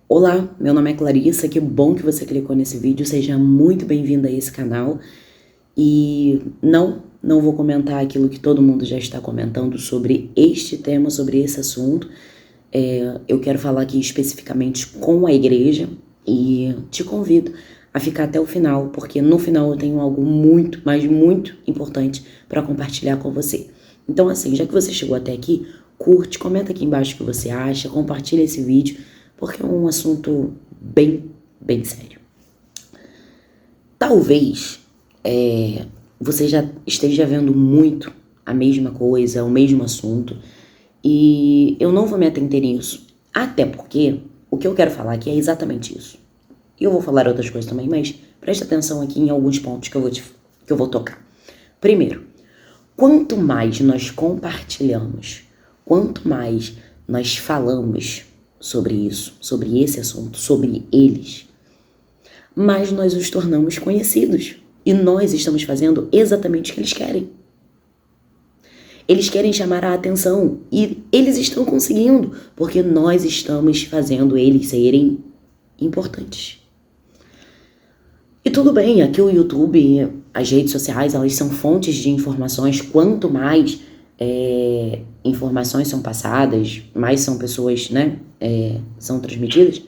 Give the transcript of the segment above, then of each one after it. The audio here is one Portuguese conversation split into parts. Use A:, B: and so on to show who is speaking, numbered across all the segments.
A: Olá, meu nome é Clarissa, que bom que você clicou nesse vídeo, seja muito bem-vinda a esse canal. E não vou comentar aquilo que todo mundo já está comentando sobre este tema, sobre esse assunto. Eu quero falar aqui especificamente com a igreja e te convido a ficar até o final, porque no final eu tenho algo muito, mas muito importante para compartilhar com você. Então assim, já que você chegou até aqui, curte, comenta aqui embaixo o que você acha, compartilha esse vídeo, porque é um assunto bem sério. Talvez você já esteja vendo muito a mesma coisa, o mesmo assunto, e eu não vou me atenter nisso, até porque o que eu quero falar aqui é exatamente isso. E eu vou falar outras coisas também, mas preste atenção aqui em alguns pontos que eu vou tocar. Primeiro, quanto mais nós compartilhamos, quanto mais nós falamos sobre isso, sobre esse assunto, sobre eles, mais nós os tornamos conhecidos. E nós estamos fazendo exatamente o que eles querem. Eles querem chamar a atenção e eles estão conseguindo, porque nós estamos fazendo eles serem importantes. E tudo bem, aqui o YouTube, as redes sociais, elas são fontes de informações. Quanto mais informações são passadas, mais são pessoas, são transmitidas.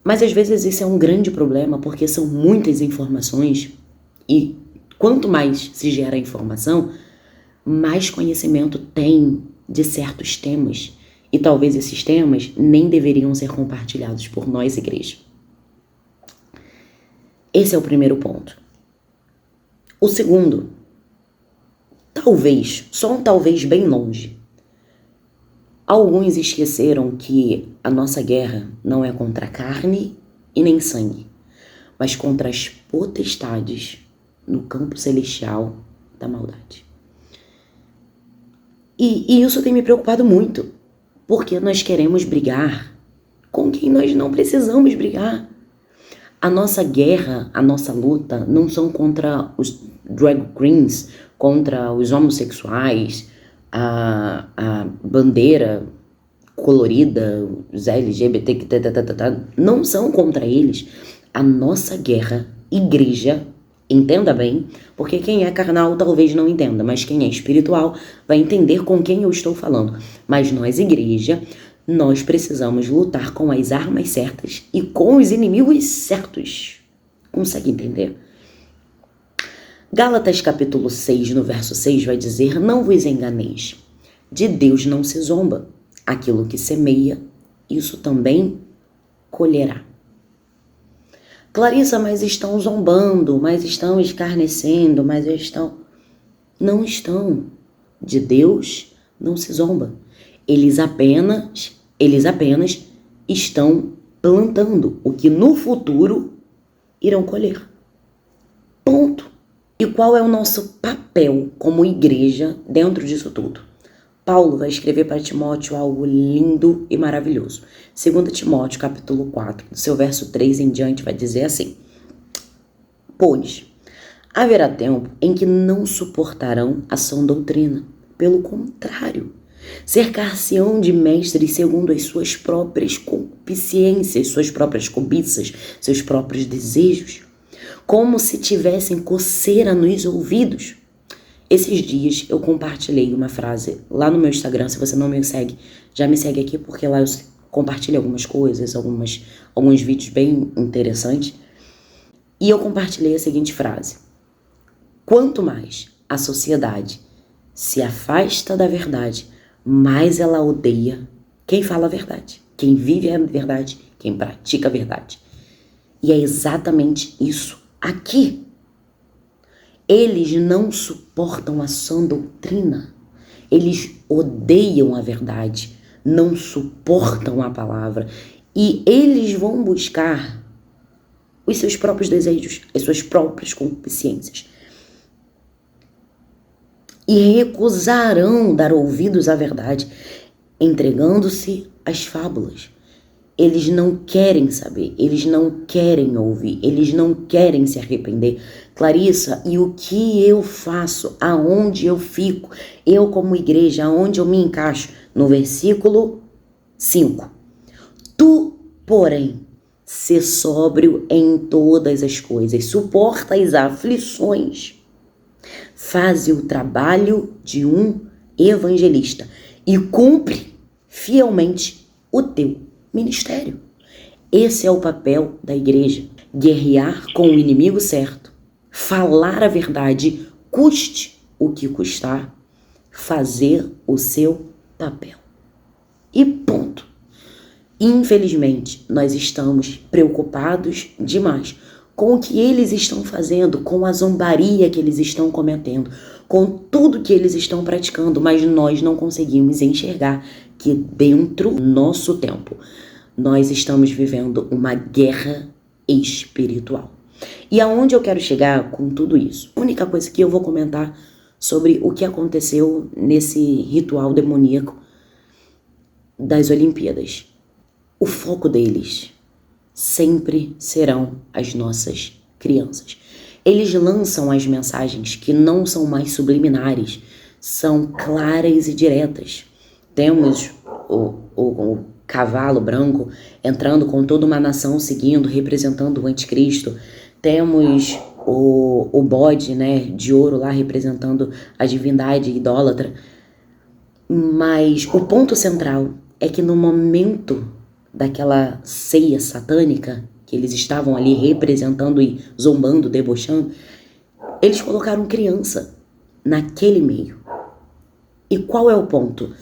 A: Mas às vezes isso é um grande problema, porque são muitas informações e quanto mais se gera informação, mais conhecimento tem de certos temas. E talvez esses temas nem deveriam ser compartilhados por nós, igreja. Esse é o primeiro ponto. O segundo, talvez, só um talvez bem longe. Alguns esqueceram que a nossa guerra não é contra carne e nem sangue, mas contra as potestades no campo celestial da maldade. E isso tem me preocupado muito, porque nós queremos brigar com quem nós não precisamos brigar. A nossa guerra, a nossa luta não são contra os drag queens, contra os homossexuais, a bandeira colorida, os LGBT, não são contra eles. A nossa guerra, igreja, entenda bem, porque quem é carnal talvez não entenda, mas quem é espiritual vai entender com quem eu estou falando. Mas nós, igreja, nós precisamos lutar com as armas certas e com os inimigos certos. Consegue entender? Gálatas capítulo 6, no verso 6, vai dizer: não vos enganeis, de Deus não se zomba. Aquilo que semeia, isso também colherá. Clarissa, mas estão zombando, mas estão escarnecendo, mas estão... Não estão. De Deus não se zomba. Eles apenas estão plantando o que no futuro irão colher. Ponto. E qual é o nosso papel como igreja dentro disso tudo? Paulo vai escrever para Timóteo algo lindo e maravilhoso. 2 Timóteo, capítulo 4, do seu verso 3 em diante, vai dizer assim: pois haverá tempo em que não suportarão a sã doutrina. Pelo contrário, cercar-se-ão de mestres segundo as suas próprias concupiscências, suas próprias cobiças, seus próprios desejos, como se tivessem coceira nos ouvidos. Esses dias eu compartilhei uma frase lá no meu Instagram. Se você não me segue, já me segue aqui, porque lá eu compartilho algumas coisas, alguns vídeos bem interessantes. E eu compartilhei a seguinte frase: quanto mais a sociedade se afasta da verdade, mais ela odeia quem fala a verdade, quem vive a verdade, quem pratica a verdade. E é exatamente isso aqui. Eles não suportam a sã doutrina. Eles odeiam a verdade, não suportam a palavra. E eles vão buscar os seus próprios desejos, as suas próprias concupiscências. E recusarão dar ouvidos à verdade, entregando-se às fábulas. Eles não querem saber, eles não querem ouvir, eles não querem se arrepender. Clarissa, e o que eu faço? Aonde eu fico? Eu como igreja, aonde eu me encaixo? No versículo 5. Tu Porém, ser sóbrio em todas as coisas, suporta as aflições, faze o trabalho de um evangelista e cumpre fielmente o teu ministério. Esse é o papel da igreja: guerrear com o inimigo certo, falar a verdade, custe o que custar, fazer o seu papel. E ponto. Infelizmente, nós estamos preocupados demais com o que eles estão fazendo, com a zombaria que eles estão cometendo, com tudo que eles estão praticando, mas nós não conseguimos enxergar que dentro do nosso tempo nós estamos vivendo uma guerra espiritual. E aonde eu quero chegar com tudo isso? A única coisa que eu vou comentar sobre o que aconteceu nesse ritual demoníaco das Olimpíadas. O foco deles sempre serão as nossas crianças. Eles lançam as mensagens que não são mais subliminares, são claras e diretas. Temos o cavalo branco entrando com toda uma nação seguindo, representando o anticristo. Temos o bode, né, de ouro lá representando a divindade idólatra. Mas o ponto central é que no momento daquela ceia satânica que eles estavam ali representando e zombando, debochando, eles colocaram criança naquele meio. E qual é o ponto?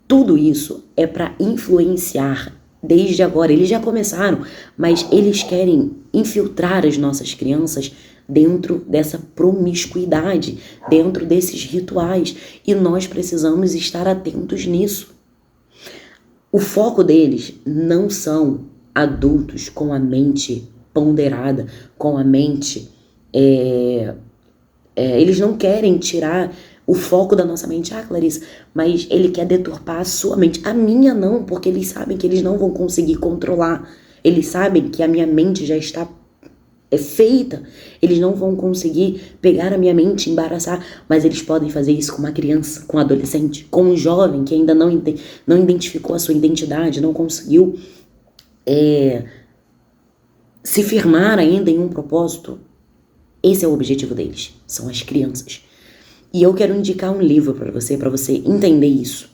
A: Tudo isso é para influenciar desde agora. Eles já começaram, mas eles querem infiltrar as nossas crianças dentro dessa promiscuidade, dentro desses rituais. E nós precisamos estar atentos nisso. O foco deles não são adultos com a mente ponderada, com a mente... eles não querem tirar o foco da nossa mente. Ah, Clarissa, mas ele quer deturpar a sua mente. A minha não, porque eles sabem que eles não vão conseguir controlar. Eles sabem que a minha mente já está feita. Eles não vão conseguir pegar a minha mente e embaraçar, mas eles podem fazer isso com uma criança, com um adolescente, com um jovem que ainda não identificou a sua identidade, não conseguiu se firmar ainda em um propósito. Esse é o objetivo deles, são as crianças. E eu quero indicar um livro para você entender isso.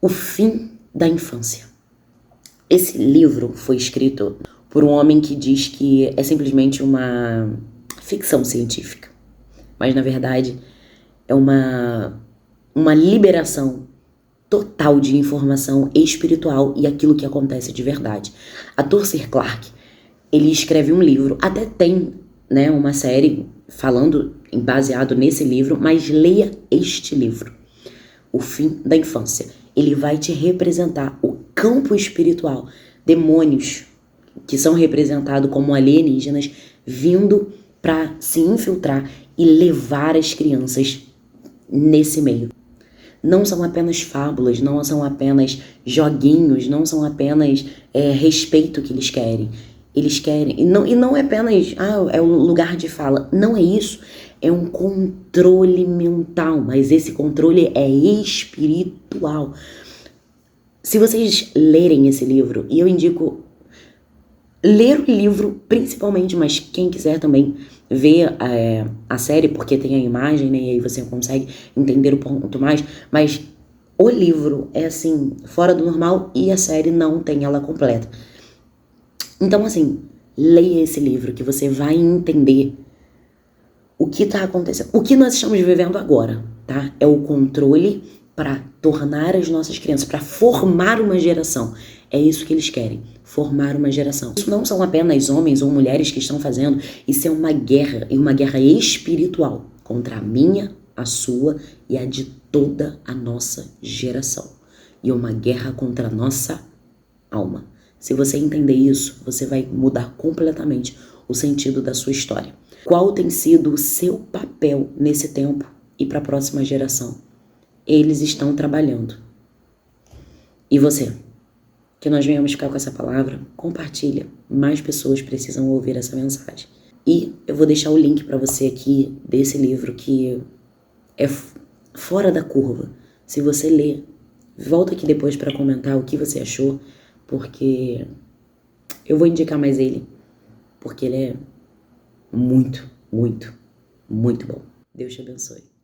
A: O Fim da Infância. Esse livro foi escrito por um homem que diz que é simplesmente uma ficção científica. Mas, na verdade, é uma liberação total de informação espiritual e aquilo que acontece de verdade. A Arthur Clarke, ele escreve um livro, até tem, né, uma série baseado nesse livro, mas leia este livro, O Fim da Infância. Ele vai te representar o campo espiritual, demônios que são representados como alienígenas vindo para se infiltrar e levar as crianças nesse meio. Não são apenas fábulas, não são apenas joguinhos, não são apenas respeito que eles querem. Eles querem, e não é apenas, é um lugar de fala. Não é isso, é um controle mental, mas esse controle é espiritual. Se vocês lerem esse livro, e eu indico ler o livro principalmente, mas quem quiser também ver a série, porque tem a imagem, né, e aí você consegue entender o ponto mais, mas o livro é assim, fora do normal, e a série não tem ela completa. Então, assim, leia esse livro que você vai entender o que está acontecendo. O que nós estamos vivendo agora, tá? É o controle para tornar as nossas crianças, para formar uma geração. É isso que eles querem, formar uma geração. Isso não são apenas homens ou mulheres que estão fazendo, isso é uma guerra, e uma guerra espiritual contra a minha, a sua e a de toda a nossa geração. E uma guerra contra a nossa alma. Se você entender isso, você vai mudar completamente o sentido da sua história. Qual tem sido o seu papel nesse tempo e para a próxima geração? Eles estão trabalhando. E você? Que nós venhamos ficar com essa palavra, compartilha. Mais pessoas precisam ouvir essa mensagem. E eu vou deixar o link para você aqui desse livro que é fora da curva. Se você ler, volta aqui depois para comentar o que você achou. porque eu vou indicar mais ele, porque ele é muito, muito, muito bom. Deus te abençoe.